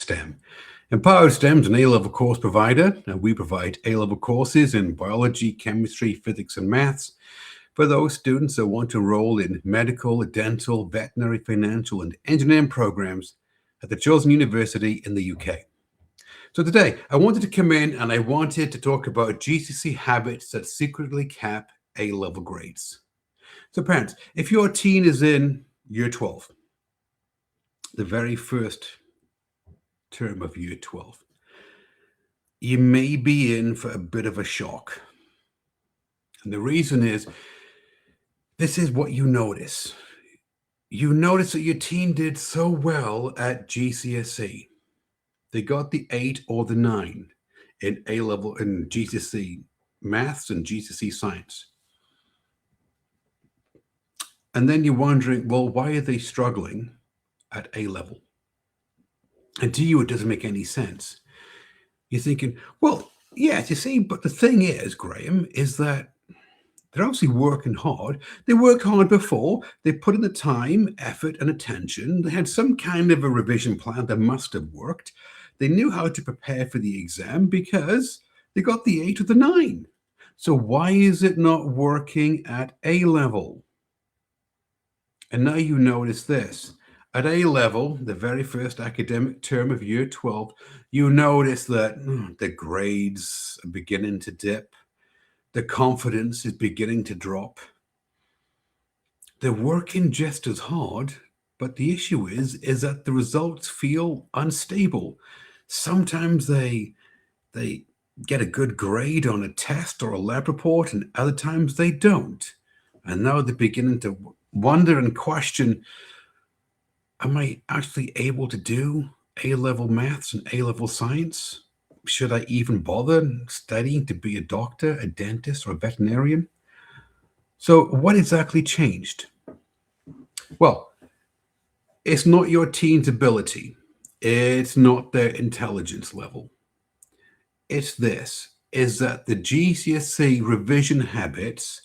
STEM. Empowered STEM is an A-level course provider, and we provide A-level courses in biology, chemistry, physics, and maths for those students that want to enroll in medical, dental, veterinary, financial, and engineering programs at the chosen university in the UK. So today, I wanted to come in and I wanted to talk about GCSE habits that secretly cap A-level grades. So parents, if your teen is in year 12, the very first term of year 12, you may be in for a bit of a shock. And the reason is, this is what you notice. You notice that your teen did so well at GCSE. They got the 8 or the 9 in A-level in GCSE maths and GCSE science. And then you're wondering, well, why are they struggling at A-level? And to you, it doesn't make any sense. You're thinking, well, yes, you see, but the thing is, Graham, is that they're obviously working hard. They worked hard before. They put in the time, effort, and attention. They had some kind of a revision plan that must have worked. They knew how to prepare for the exam because they got the 8 or the 9. So why is it not working at A-level? And now you notice this. At A-level, the very first academic term of year 12, you notice that the grades are beginning to dip. The confidence is beginning to drop. They're working just as hard, but the issue is that the results feel unstable. Sometimes they get a good grade on a test or a lab report, and other times they don't. And now they're beginning to wonder and question, am I actually able to do A-level maths and A-level science? Should I even bother studying to be a doctor, a dentist, or a veterinarian? So what exactly changed? Well, it's not your teen's ability. It's not their intelligence level. It's this, is that the GCSE revision habits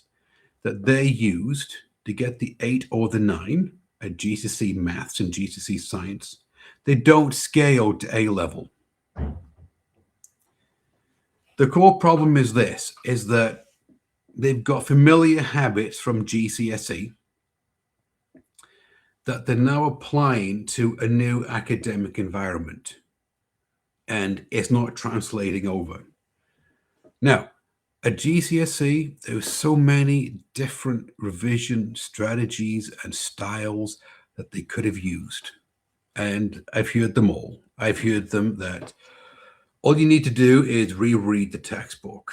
that they used to get the 8 or the 9 at GCSE maths and GCSE science, they don't scale to A-level. The core problem is this, is that they've got familiar habits from GCSE that they're now applying to a new academic environment, and it's not translating over. Now, at GCSE, there's so many different revision strategies and styles that they could have used, and I've heard them all. I've heard them that all you need to do is reread the textbook,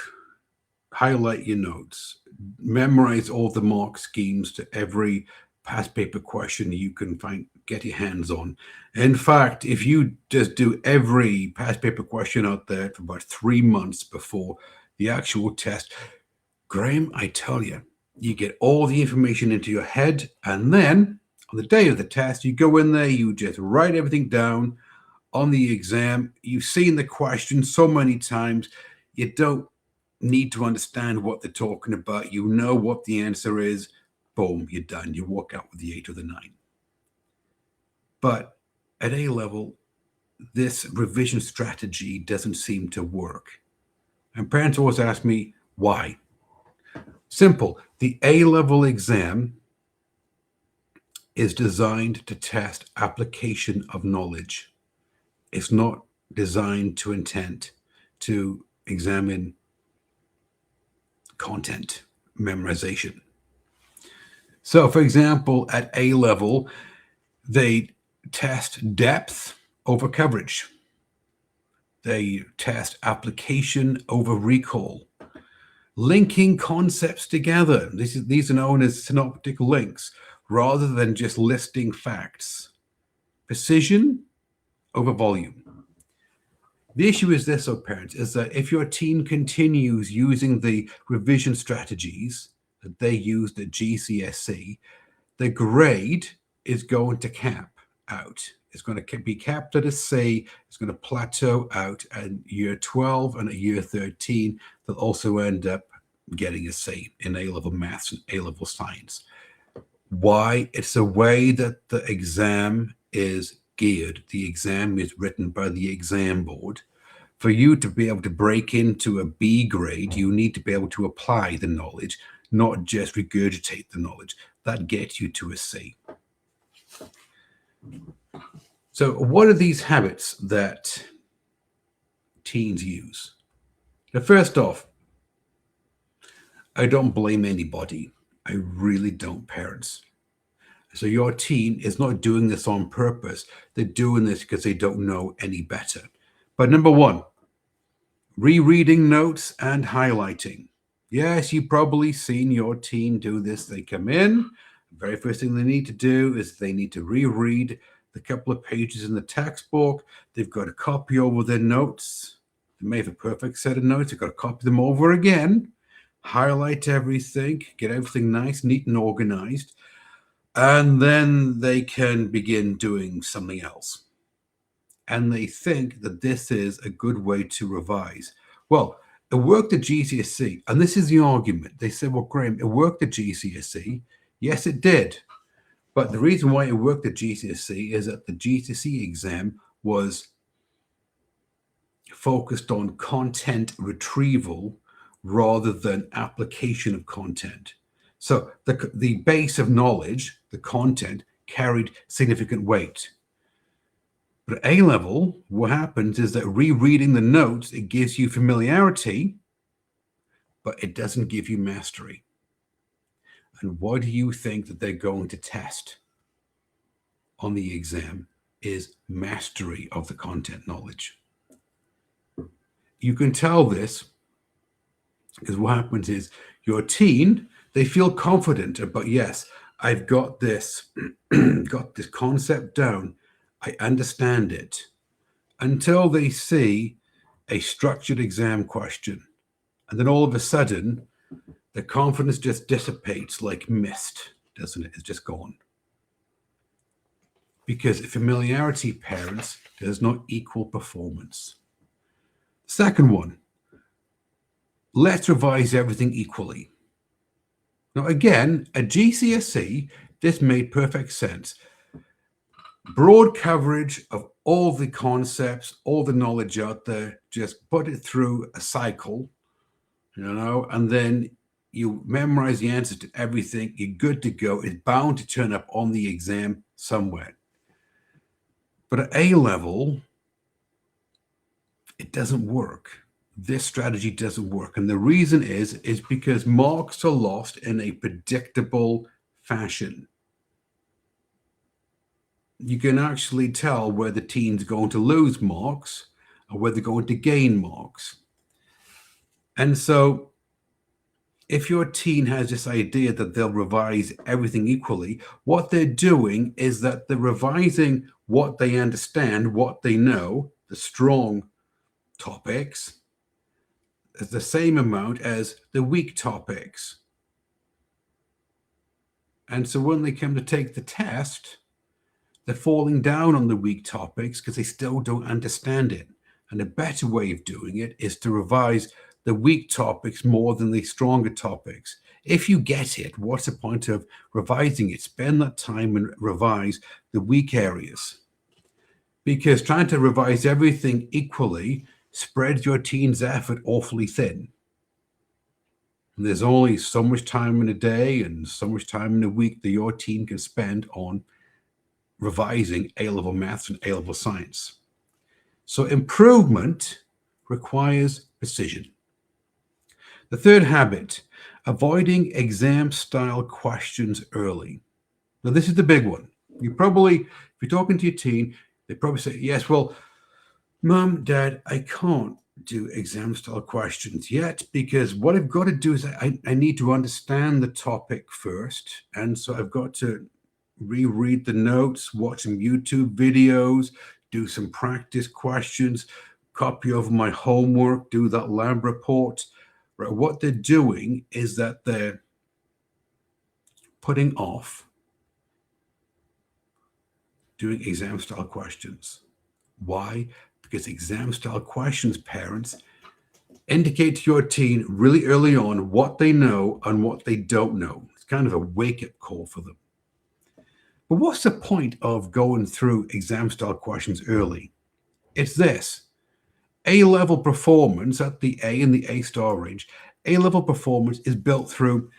highlight your notes, memorize all the mark schemes to every past paper question you can get your hands on. In fact, if you just do every past paper question out there for about 3 months before the actual test, Graham, I tell you, you get all the information into your head, and then on the day of the test, you go in there, you just write everything down. On the exam, you've seen the question so many times, you don't need to understand what they're talking about. You know what the answer is. Boom, you're done. You walk out with the 8 or the 9. But at A-level, this revision strategy doesn't seem to work. And parents always ask me, why? Simple. The A-level exam is designed to test application of knowledge. It's not designed to intent to examine content, memorization. So, for example, at A-level, they test depth over coverage. They test application over recall. Linking concepts together. These are known as synoptic links, rather than just listing facts. Precision over volume. The issue is this, parents, is that if your teen continues using the revision strategies that they used at GCSE, the grade is going to cap out. It's going to be capped at a C. It's going to plateau out at year 12, and at year 13, they'll also end up getting a C in A-level maths and A-level science. Why? It's the way that the exam is geared. The exam is written by the exam board. For you to be able to break into a B grade, you need to be able to apply the knowledge, not just regurgitate the knowledge. That gets you to a C. So what are these habits that teens use? Now, first off, I don't blame anybody. I really don't, parents. So your teen is not doing this on purpose. They're doing this because they don't know any better. But number one, rereading notes and highlighting. Yes, you've probably seen your teen do this. They come in, the very first thing they need to do is they need to reread the couple of pages in the textbook. They've got to copy over their notes. They may have a perfect set of notes. They've got to copy them over again, highlight everything, get everything nice, neat, and organized. And then they can begin doing something else. And they think that this is a good way to revise. Well, it worked at GCSE. And this is the argument. They said, well, Graham, it worked at GCSE. Yes, it did. But the reason why it worked at GCSE is that the GCSE exam was focused on content retrieval rather than application of content. So the base of knowledge, the content, carried significant weight. But at A level, what happens is that rereading the notes, it gives you familiarity, but it doesn't give you mastery. And what do you think that they're going to test on the exam is mastery of the content knowledge. You can tell this because what happens is your teen, they feel confident about, yes, I've got this, got this concept down. I understand it, until they see a structured exam question. And then all of a sudden, the confidence just dissipates like mist, doesn't it? It's just gone. Because familiarity, parents, does not equal performance. Second one, let's revise everything equally. Now, again, at GCSE, this made perfect sense. Broad coverage of all the concepts, all the knowledge out there, just put it through a cycle, and then you memorize the answers to everything. You're good to go. It's bound to turn up on the exam somewhere. But at A level, it doesn't work. This strategy doesn't work. And the reason is because marks are lost in a predictable fashion. You can actually tell where the teen's going to lose marks or where they're going to gain marks. And so if your teen has this idea that they'll revise everything equally, what they're doing is that they're revising what they understand, what they know, the strong topics, is the same amount as the weak topics. And so when they come to take the test, they're falling down on the weak topics because they still don't understand it. And a better way of doing it is to revise the weak topics more than the stronger topics. If you get it, what's the point of revising it? Spend that time and revise the weak areas. Because trying to revise everything equally spreads your teen's effort awfully thin. And there's only so much time in a day and so much time in a week that your teen can spend on revising A-level maths and A-level science. So improvement requires precision. The third habit, avoiding exam-style questions early. Now, this is the big one. You probably, if you're talking to your teen, they probably say, yes, well, Mom, Dad, I can't do exam-style questions yet because what I've got to do is I need to understand the topic first. And so I've got to reread the notes, watch some YouTube videos, do some practice questions, copy over my homework, do that lab report. Right? What they're doing is that they're putting off doing exam-style questions. Why? Because exam-style questions, parents, indicate to your teen really early on what they know and what they don't know. It's kind of a wake-up call for them. But what's the point of going through exam style questions early? It's this: A level performance at the A and the A star range. A level performance is built through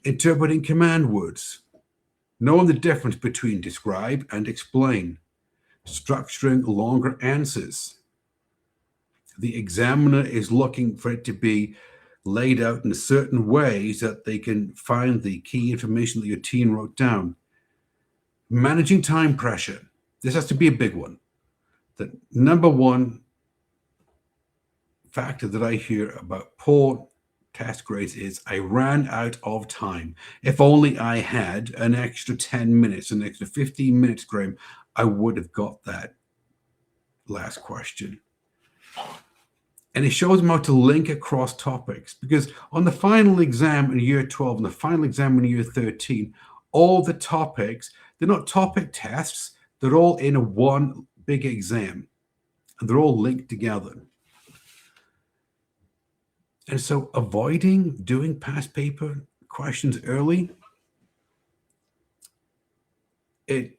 interpreting command words, knowing the difference between describe and explain, structuring longer answers. The examiner is looking for it to be laid out in a certain way so that they can find the key information that your teen wrote down. Managing time pressure. This has to be a big one. The number one factor that I hear about poor test grades is I ran out of time. If only I had an extra 10 minutes, an extra 15 minutes, Graham, I would have got that last question. And it shows them how to link across topics, because on the final exam in year 12 and the final exam in year 13, all the topics, they're not topic tests, they're all in a one big exam and they're all linked together. And so avoiding doing past paper questions early, it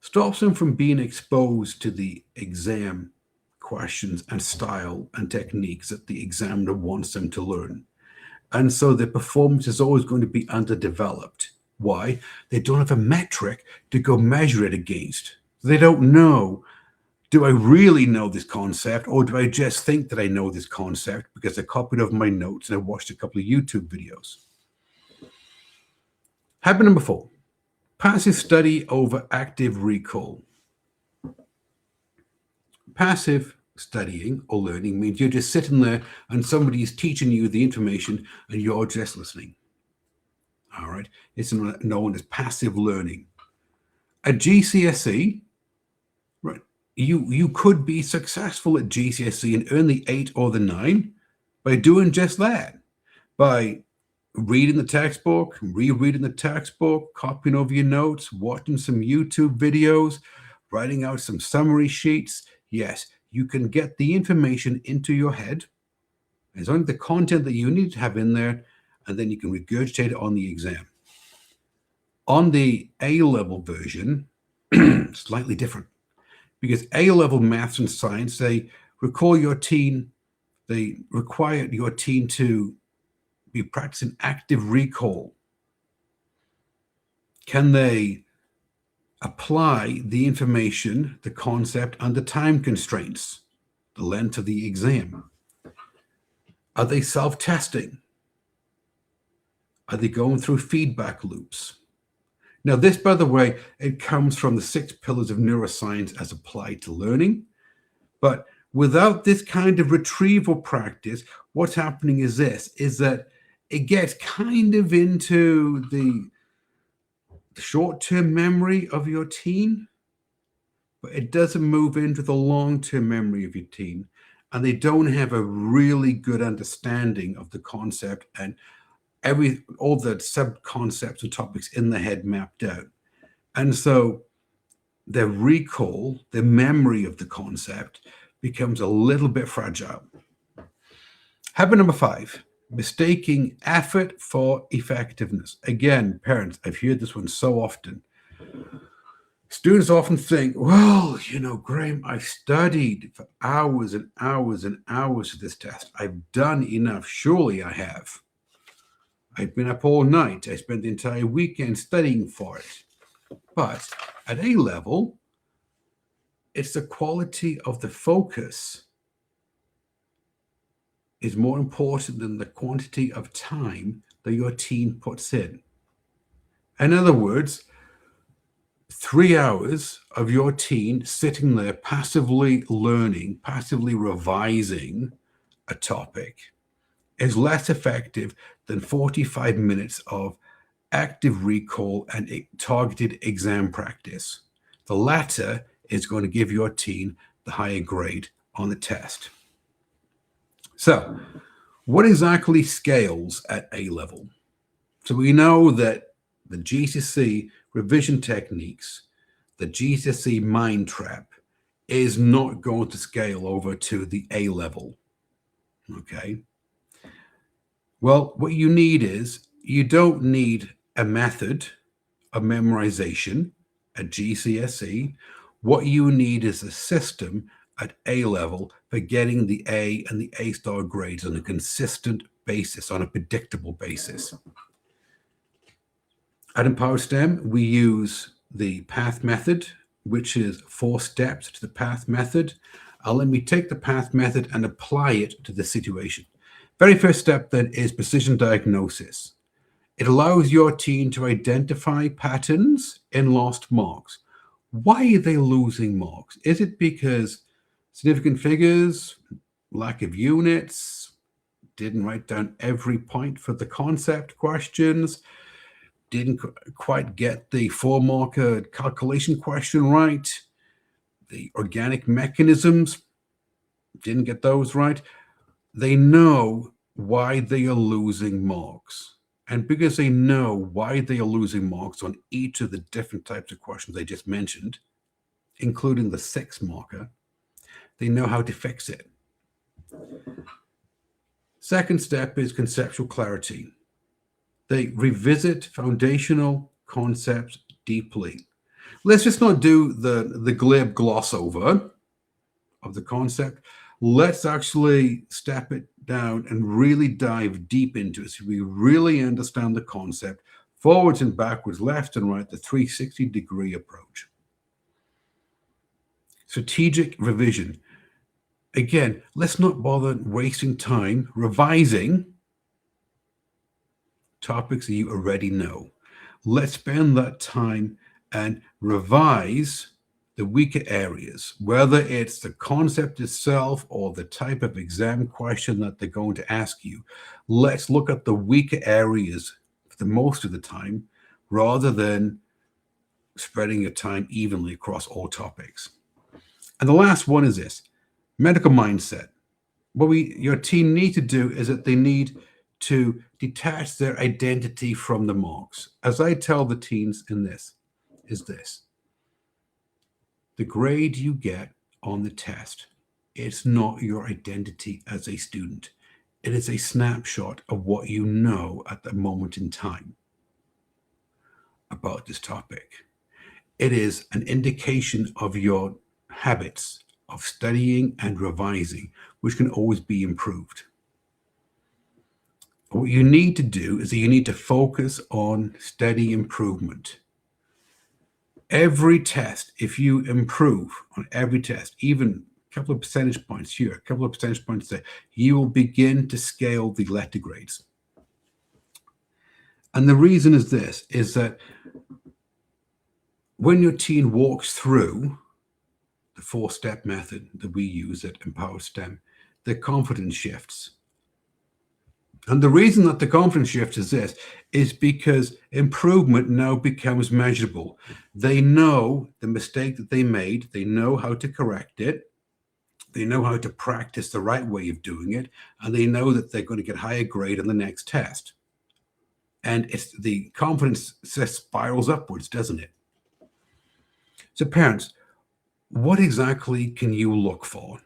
stops them from being exposed to the exam questions and style and techniques that the examiner wants them to learn. And so their performance is always going to be underdeveloped. Why? They don't have a metric to go measure it against. They don't know, do I really know this concept, or do I just think that I know this concept because I copied over my notes and I watched a couple of YouTube videos? Habit number 4, passive study over active recall. Passive studying or learning means you're just sitting there and somebody's teaching you the information and you're just listening. All right. It's known as passive learning. At GCSE, right, you could be successful at GCSE and earn the 8 or the 9 by doing just that, by reading the textbook, rereading the textbook, copying over your notes, watching some YouTube videos, writing out some summary sheets. Yes, you can get the information into your head. It's only the content that you need to have in there, and then you can regurgitate it on the exam. On the A-level version, slightly different, because A-level maths and science, they require your teen to be practicing active recall. Can they apply the information, the concept, under time constraints, the length of the exam? Are they self-testing? Are they going through feedback loops? Now, this, by the way, it comes from the 6 pillars of neuroscience as applied to learning. But without this kind of retrieval practice, what's happening is that it gets kind of into the short-term memory of your teen, but it doesn't move into the long-term memory of your teen. And they don't have a really good understanding of the concept and all the sub-concepts and topics in the head mapped out. And so their recall, their memory of the concept becomes a little bit fragile. Habit number 5, mistaking effort for effectiveness. Again, parents, I've heard this one so often. Students often think, well, Graham, I've studied for hours and hours and hours for this test. I've done enough. Surely I have. I've been up all night. I spent the entire weekend studying for it. But at A level, it's the quality of the focus is more important than the quantity of time that your teen puts in. In other words, 3 hours of your teen sitting there passively learning, passively revising a topic is less effective than 45 minutes of active recall and targeted exam practice. The latter is going to give your teen the higher grade on the test. So, what exactly scales at A level? So we know that the GCSE revision techniques, the GCSE mind trap, is not going to scale over to the A level. Okay. Well, what you need is, you don't need a method of memorization at GCSE. What you need is a system at A level for getting the A and the A star grades on a consistent basis, on a predictable basis. At Empowered STEM, we use the PATH method, which is 4 steps to the PATH method. Let me take the PATH method and apply it to the situation. Very first step then is precision diagnosis. It allows your team to identify patterns in lost marks. Why are they losing marks? Is it because significant figures, lack of units, didn't write down every point for the concept questions, didn't quite get the 4-marker calculation question right, the organic mechanisms, didn't get those right? They know why they are losing marks. And because they know why they are losing marks on each of the different types of questions they just mentioned, including the 6-marker, they know how to fix it. Second step is conceptual clarity. They revisit foundational concepts deeply. Let's just not do the glib gloss over of the concept. Let's actually step it down and really dive deep into it so we really understand the concept, forwards and backwards, left and right, the 360-degree approach. Strategic revision. Again, let's not bother wasting time revising topics that you already know. Let's spend that time and revise the weaker areas, whether it's the concept itself or the type of exam question that they're going to ask you. Let's look at the weaker areas for the most of the time, rather than spreading your time evenly across all topics. And the last one is this: medical mindset. What your team need to do is that they need to detach their identity from the marks. As I tell the teams in this, is this: the grade you get on the test, it's not your identity as a student. It is a snapshot of what you know at the moment in time about this topic. It is an indication of your habits of studying and revising, which can always be improved. What you need to do is that you need to focus on steady improvement. Every test, if you improve on every test, even a couple of percentage points here, a couple of percentage points there, you will begin to scale the letter grades. And the reason is this, is that when your teen walks through the 4-step method that we use at Empower STEM, their confidence shifts. And the reason that the confidence shift is this is because improvement now becomes measurable. They know the mistake that they made. They know how to correct it. They know how to practice the right way of doing it. And they know that they're going to get higher grade on the next test. And it's the confidence spirals upwards, doesn't it? So parents, what exactly can you look for?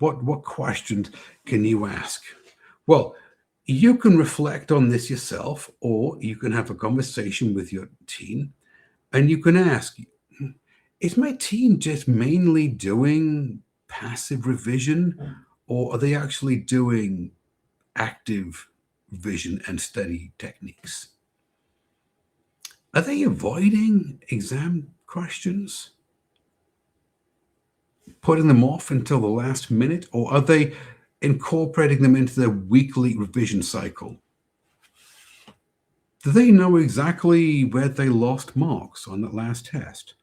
What questions can you ask? Well, you can reflect on this yourself, or you can have a conversation with your team, and you can ask, is my team just mainly doing passive revision, or are they actually doing active revision and study techniques? Are they avoiding exam questions, putting them off until the last minute, or are they incorporating them into their weekly revision cycle? Do they know exactly where they lost marks on that last test?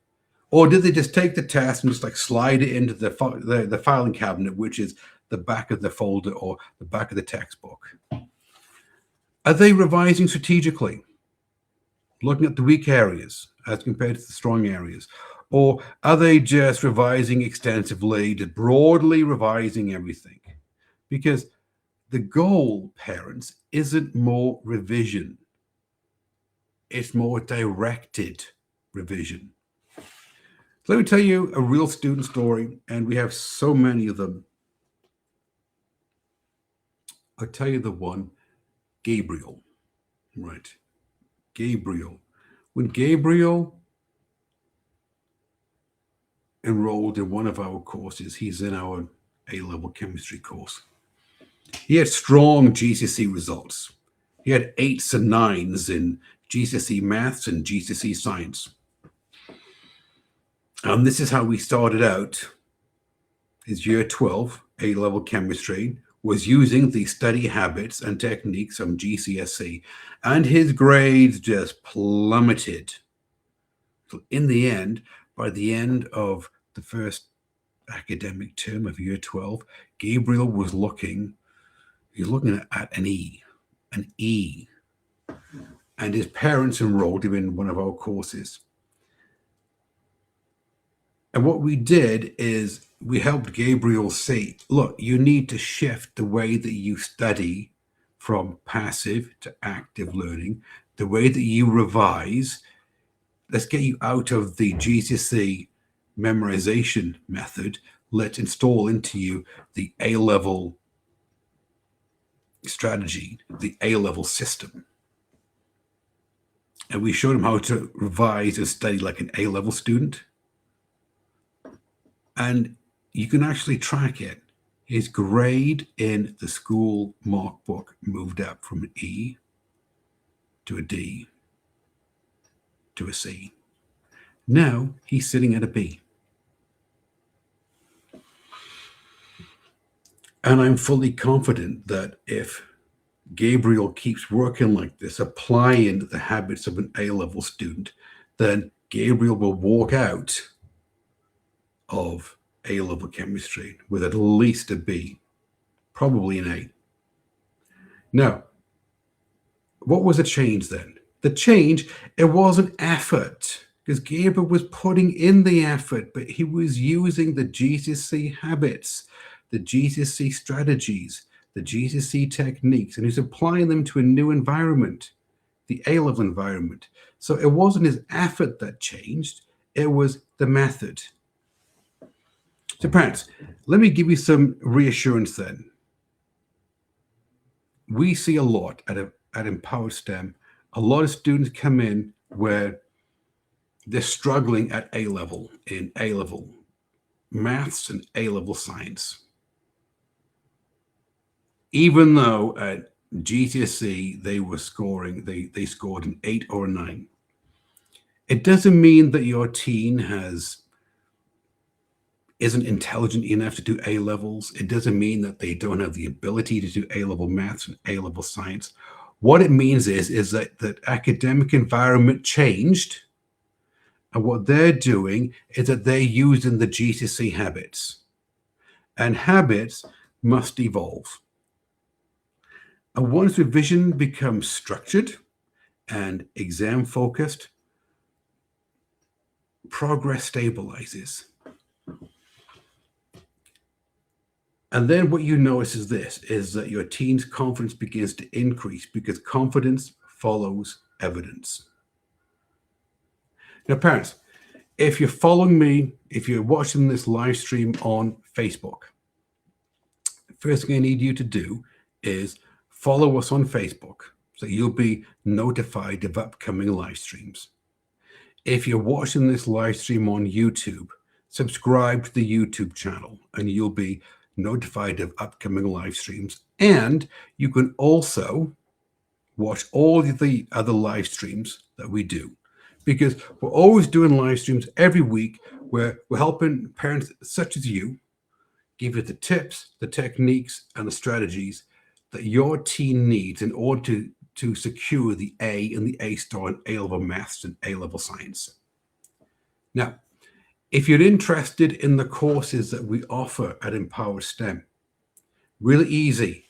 Or did they just take the test and just like slide it into the filing cabinet, which is the back of the folder or the back of the textbook? Are they revising strategically, looking at the weak areas as compared to the strong areas? Or are they just revising extensively, just broadly revising everything? Because the goal, parents, isn't more revision. It's more directed revision. So let me tell you a real student story, and we have so many of them. I'll tell you the one, Gabriel. Right. Gabriel When Gabriel enrolled in one of our courses, he's in our A-level chemistry course. He had strong GCSE results. He had 8s and 9s in GCSE maths and GCSE science. This is how we started out. His year 12 A-level chemistry was using the study habits and techniques from GCSE, and his grades just plummeted. So in the end, by the end of the first academic term of year 12, Gabriel was looking at an E, and his parents enrolled him in one of our courses. And what we did is we helped Gabriel say, look, you need to shift the way that you study from passive to active learning, the way that you revise. Let's get you out of the GCSE memorization method. Let's install into you the A-level strategy, the A-level system. And we showed him how to revise and study like an A-level student. And you can actually track it. His grade in the school mark book moved up from an E to a D to a C. Now he's sitting at a B. And I'm fully confident that if Gabriel keeps working like this, applying the habits of an A-level student, then Gabriel will walk out of A-level chemistry with at least a B, probably an A. Now, what was the change then? The change, it was an effort, because Gabriel was putting in the effort, but he was using the GCSE habits, the GCSE strategies, the GCSE techniques, and he's applying them to a new environment, the A-level environment. So it wasn't his effort that changed, it was the method. So parents, let me give you some reassurance then. We see a lot at Empowered STEM, a lot of students come in where they're struggling at A-level, in A-level maths and A-level science. Even though at GCSE they were scoring, they scored an 8 or a 9. It doesn't mean that your teen isn't intelligent enough to do A-levels. It doesn't mean that they don't have the ability to do A-level maths and A-level science. What it means is that the academic environment changed, and what they're doing is that they're using the GCSE habits, and habits must evolve. And once revision becomes structured and exam focused, progress stabilizes. And then what you notice is this, is that your teen's confidence begins to increase because confidence follows evidence. Now, parents, if you're following me, if you're watching this live stream on Facebook, the first thing I need you to do is follow us on Facebook so you'll be notified of upcoming live streams. If you're watching this live stream on YouTube, subscribe to the YouTube channel and you'll be notified of upcoming live streams. And you can also watch all of the other live streams that we do, because we're always doing live streams every week where we're helping parents such as you give you the tips, the techniques, and the strategies that your teen needs in order to secure the A and the A star in A-level maths and A-level science. Now, if you're interested in the courses that we offer at Empower STEM, really easy.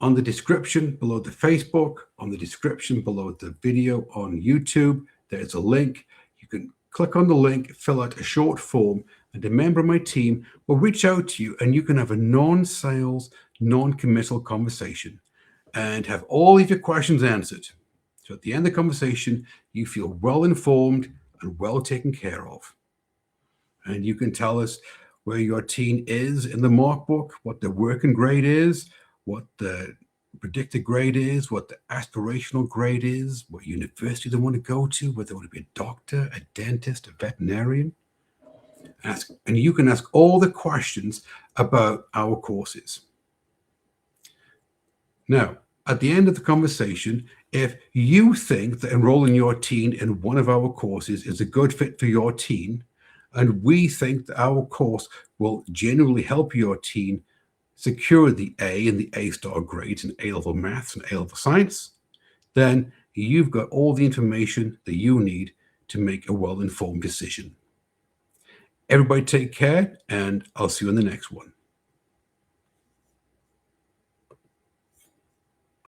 On the description below the Facebook, on the description below the video on YouTube, there's a link. You can click on the link, fill out a short form, and a member of my team will reach out to you and you can have a non-sales, non-committal conversation and have all of your questions answered. So at the end of the conversation, you feel well informed and well taken care of. And you can tell us where your teen is in the mark book, what the working grade is, what the predicted grade is, what the aspirational grade is, what university they want to go to, whether they want to be a doctor, a dentist, a veterinarian. And you can ask all the questions about our courses. Now, at the end of the conversation, if you think that enrolling your teen in one of our courses is a good fit for your teen, and we think that our course will genuinely help your teen secure the A and the A star grades in A level maths and A level science, then you've got all the information that you need to make a well informed decision. Everybody take care, and I'll see you in the next one.